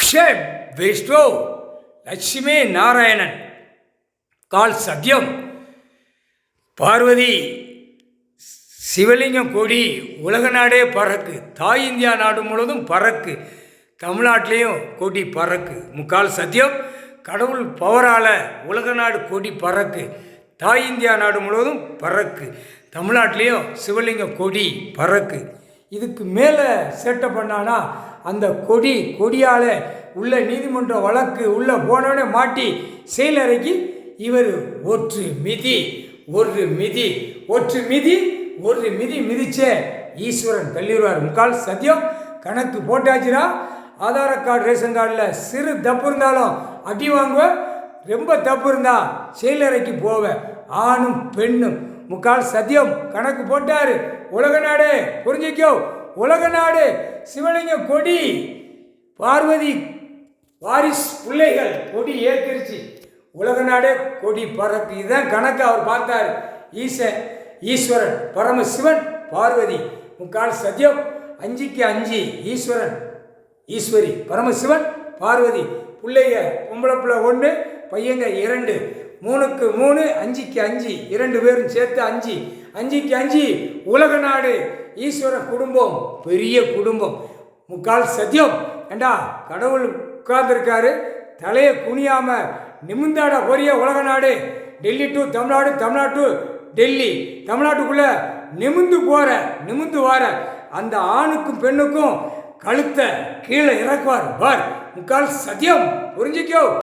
Shame Vishnu Lakshmi Narayanan கால் சத்யம் பார்வதி சிவலிங்கம் கொடி உலக நாடே பறக்கு. தாய் இந்தியா நாடு முழுவதும் பறக்கு. தமிழ்நாட்டிலையும் கொடி பறக்கு. முக்கால் சத்தியம் கடவுள் பவரால் உலக நாடு கொடி பறக்கு. தாய் இந்தியா நாடு முழுவதும் பறக்கு. தமிழ்நாட்டிலையும் சிவலிங்கம் கொடி பறக்கு. இதுக்கு மேலே சேட்டை பண்ணானா அந்த கொடியால் உள்ள நீதிமன்ற வழக்கு உள்ளே போனோடனே மாட்டி செயலறைக்கு இவர் ஒற்று மிதி மிதிச்சே ஈஸ்வரன் தள்ளிடுவார். முக்கால் சத்தியம் கணக்கு போட்டாச்சுன்னா ஆதார கார்டு ரேஷன் கார்டில் சிறு தப்பு இருந்தாலும் அடி வாங்குவேன். ரொம்ப தப்பு இருந்தா செயலறைக்கு போவேன். ஆணும் பெண்ணும் முக்கால் சத்தியம் கணக்கு போட்டார். உலக நாடு புரிஞ்சிக்கோ. உலக நாடு சிவலிங்க கொடி பார்வதி வாரிஸ் பிள்ளைகள் கொடி ஏற்றிருச்சு. உலக நாடே கொடி பறக்கு. இதுதான் கணக்கு அவர் பார்த்தார். ஈஸ்வரன் பரமசிவன் பார்வதி முக்கால் சத்தியம் 5க்கு 5 ஈஸ்வரன் ஈஸ்வரி பரமசிவன் பார்வதி பிள்ளைங்க பொம்பளை பிள்ளை 1 பையங்க 2 3க்கு 3 5க்கு 5 2 பேரும் சேர்த்து 5 5க்கு 5 உலக நாடு ஈஸ்வர குடும்பம் பெரிய குடும்பம். முக்கால் சத்தியம் ஏண்டா கடவுள் உட்கார்ந்துருக்காரு. தலையை குனியாம நிமிந்தாட பெரிய உலக நாடு. டெல்லி டு தமிழ்நாடு, தமிழ்நாடு டு டெல்லி, தமிழ்நாட்டுக்குள்ள நிமிந்து வார அந்த ஆணுக்கும் பெண்ணுக்கும் கழுத்தை கீழே இறக்குவார் பார். முக்கால் சத்தியம் புரிஞ்சிக்கோ.